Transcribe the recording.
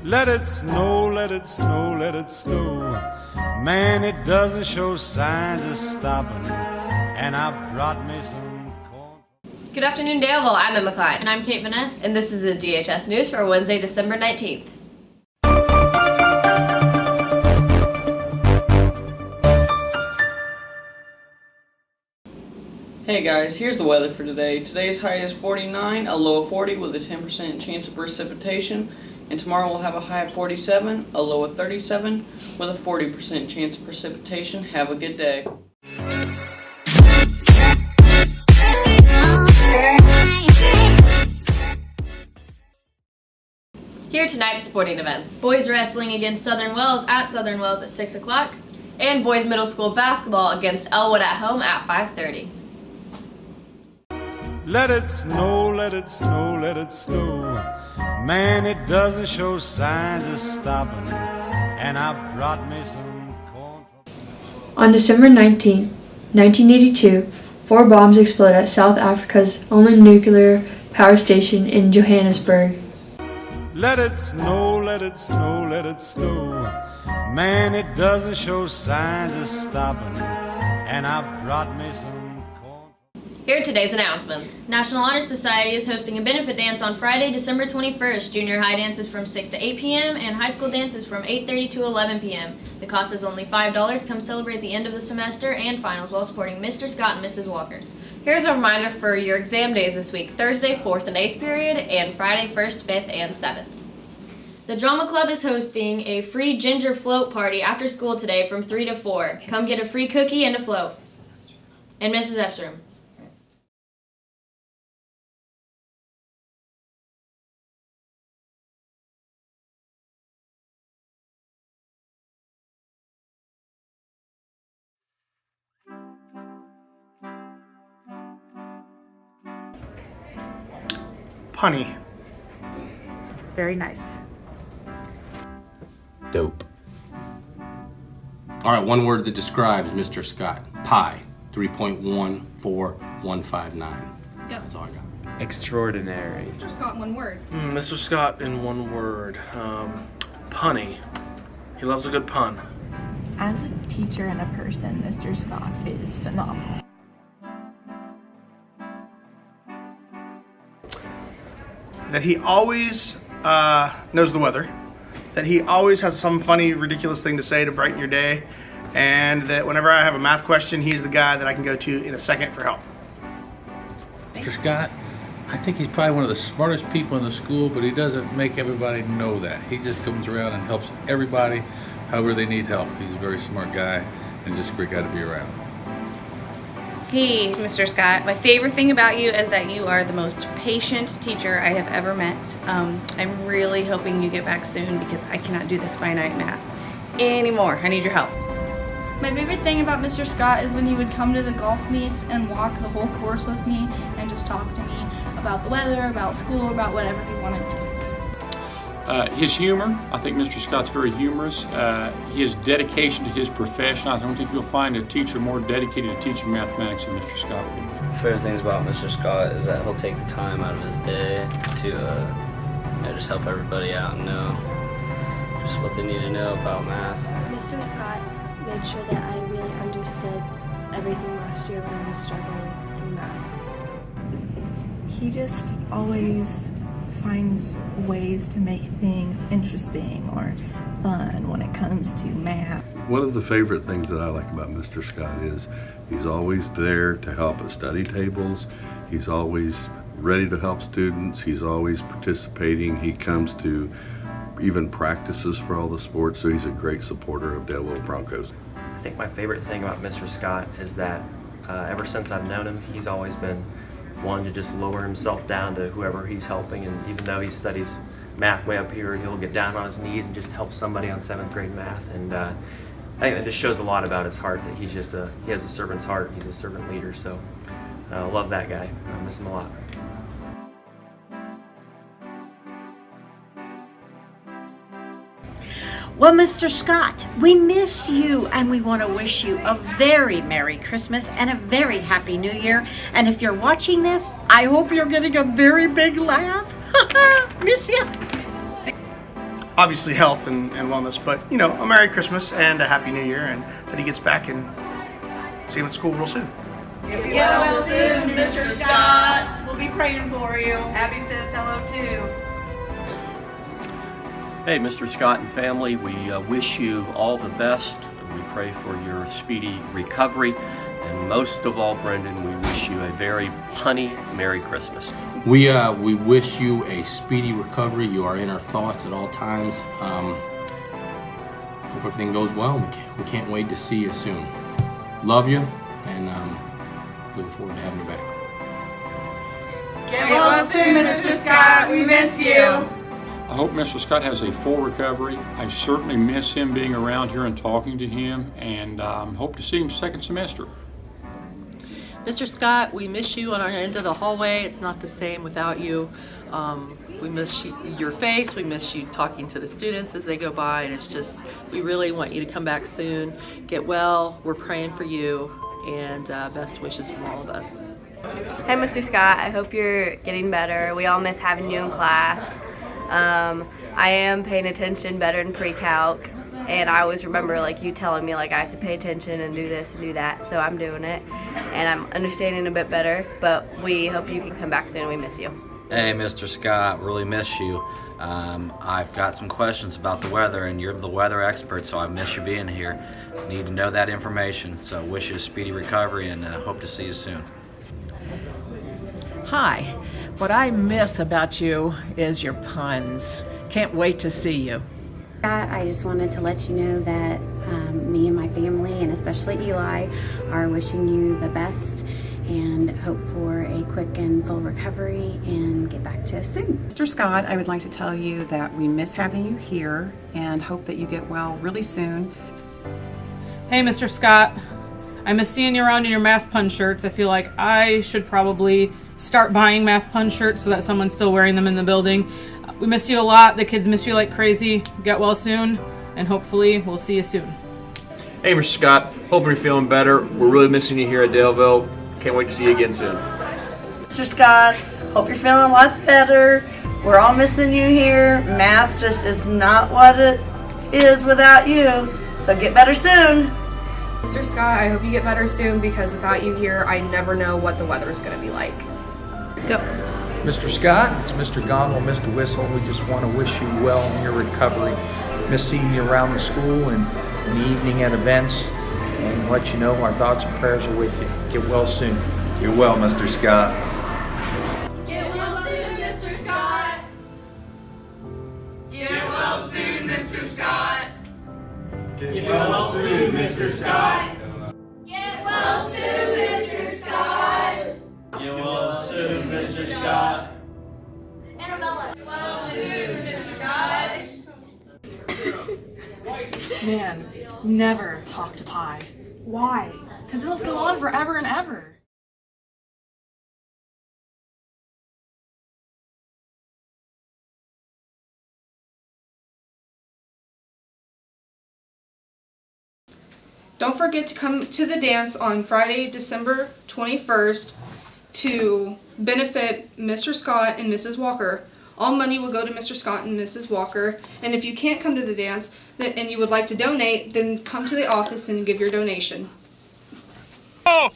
Let it snow, let it snow, let it snow. Man, it doesn't show signs of stopping. And I brought me some corn. Good afternoon, Daleville. I'm Emma Klein. And I'm Kate Vaness. And this is the DHS News for Wednesday, December 19th. Hey guys, here's the weather for today. Today's high is 49, a low of 40 with a 10% chance of precipitation. And tomorrow we'll have a high of 47, a low of 37 with a 40% chance of precipitation. Have a good day. Here tonight, the sporting events. Boys wrestling against Southern Wells at Southern Wells at 6 o'clock. And boys middle school basketball against Elwood at home at 5:30. Let it snow, let it snow, let it snow. Man, it doesn't show signs of stopping. And I brought me some corn. On December 19, 1982, 4 bombs exploded at South Africa's only nuclear power station in Johannesburg. Let it snow, let it snow, let it snow. Man, it doesn't show signs of stopping. And I brought me some corn. Here are today's announcements. National Honor Society is hosting a benefit dance on Friday, December 21st. Junior high dance is from 6 to 8 p.m. and high school dance is from 8:30 to 11 p.m. The cost is only $5. Come celebrate the end of the semester and finals while supporting Mr. Scott and Mrs. Walker. Here's a reminder for your exam days this week: Thursday, 4th and 8th period, and Friday, 1st, 5th, and 7th. The Drama Club is hosting a free ginger float party after school today from 3 to 4. Come get a free cookie and a float. In Mrs. F's room. Punny. It's very nice. Dope. All right, one word that describes Mr. Scott. Pi, 3.14159. That's all I got. Extraordinary. Mr. Scott, one word. Mr. Scott in one word. Punny. He loves a good pun. As a teacher and a person, Mr. Scott is phenomenal. That he always knows the weather. That he always has some funny, ridiculous thing to say to brighten your day. And that whenever I have a math question, he's the guy that I can go to in a second for help. Mr. Scott, I think he's probably one of the smartest people in the school, but he doesn't make everybody know that. He just comes around and helps everybody however they need help. He's a very smart guy and just a great guy to be around. Hey, Mr. Scott. My favorite thing about you is that you are the most patient teacher I have ever met. I'm really hoping you get back soon because I cannot do this finite math anymore. I need your help. My favorite thing about Mr. Scott is when he would come to the golf meets and walk the whole course with me and just talk to me about the weather, about school, about whatever he wanted to. His humor, I think Mr. Scott's very humorous. His dedication to his profession, I don't think you'll find a teacher more dedicated to teaching mathematics than Mr. Scott would be. My favorite things about Mr. Scott is that he'll take the time out of his day to just help everybody out and know just what they need to know about math. Mr. Scott made sure that I really understood everything last year when I was struggling in math. He just always finds ways to make things interesting or fun when it comes to math. One of the favorite things that I like about Mr. Scott is he's always there to help at study tables. He's always ready to help students. He's always participating. He comes to even practices for all the sports, so he's a great supporter of Daleville Broncos. I think my favorite thing about Mr. Scott is that ever since I've known him, he's always been one to just lower himself down to whoever he's helping, and even though he studies math way up here, he'll get down on his knees and just help somebody on 7th grade math. And I think it just shows a lot about his heart, that he's just he has a servant's heart. He's a servant leader, so I love that guy. I miss him a lot. Well, Mr. Scott, we miss you and we want to wish you a very Merry Christmas and a very Happy New Year. And if you're watching this, I hope you're getting a very big laugh. Miss you. obviously health and wellness, but you know, a Merry Christmas and a Happy New Year, and that he gets back and see him at school real soon. Get well soon, Mr. Scott. We'll be praying for you. Abby says hello too. Hey, Mr. Scott and family, we wish you all the best. We pray for your speedy recovery. And most of all, Brendan, we wish you a very punny Merry Christmas. We wish you a speedy recovery. You are in our thoughts at all times. Hope everything goes well. We can't wait to see you soon. Love you, and looking forward to having you back. Get well soon, Mr. Scott. We miss you. I hope Mr. Scott has a full recovery. I certainly miss him being around here and talking to him, and hope to see him second semester. Mr. Scott, we miss you on our end of the hallway. It's not the same without you. We miss your face. We miss you talking to the students as they go by, and it's just, we really want you to come back soon. Get well. We're praying for you, and best wishes from all of us. Hey, Mr. Scott, I hope you're getting better. We all miss having you in class. I am paying attention better in pre-calc, and I always remember like you telling me like I have to pay attention and do this and do that, so I'm doing it, and I'm understanding a bit better, but we hope you can come back soon. We miss you. Hey, Mr. Scott, really miss you. I've got some questions about the weather, and you're the weather expert, so I miss you being here. Need to know that information, so wish you a speedy recovery, and hope to see you soon. Hi. What I miss about you is your puns. Can't wait to see you. I just wanted to let you know that me and my family, and especially Eli, are wishing you the best and hope for a quick and full recovery and get back to us soon. Mr. Scott, I would like to tell you that we miss having you here and hope that you get well really soon. Hey, Mr. Scott. I miss seeing you around in your math pun shirts. I feel like I should probably start buying math pun shirts so that someone's still wearing them in the building. We missed you a lot. The kids miss you like crazy. Get well soon, and hopefully we'll see you soon. Hey, Mr. Scott. Hope you're feeling better. We're really missing you here at Daleville. Can't wait to see you again soon. Mr. Scott, hope you're feeling lots better. We're all missing you here. Math just is not what it is without you. So get better soon. Mr. Scott, I hope you get better soon, because without you here, I never know what the weather is going to be like. Go. Mr. Scott, it's Mr. Gondwell, Mr. Whistle. We just want to wish you well in your recovery. Miss seeing you around the school and in the evening at events, and let you know our thoughts and prayers are with you. Get well soon. Get well, Mr. Scott. Get well soon, Mr. Scott. Get well soon, Mr. Scott. Get well soon, Mr. Scott. Get well soon, Mr. Scott. Get well soon, Mr. Scott. Annabella. Get well soon, Mr. Scott. Man, never talk to Pi. Why? Because it'll go on forever and ever. Don't forget to come to the dance on Friday, December 21st to benefit Mr. Scott and Mrs. Walker. All money will go to Mr. Scott and Mrs. Walker. And if you can't come to the dance and you would like to donate, then come to the office and give your donation. Oh!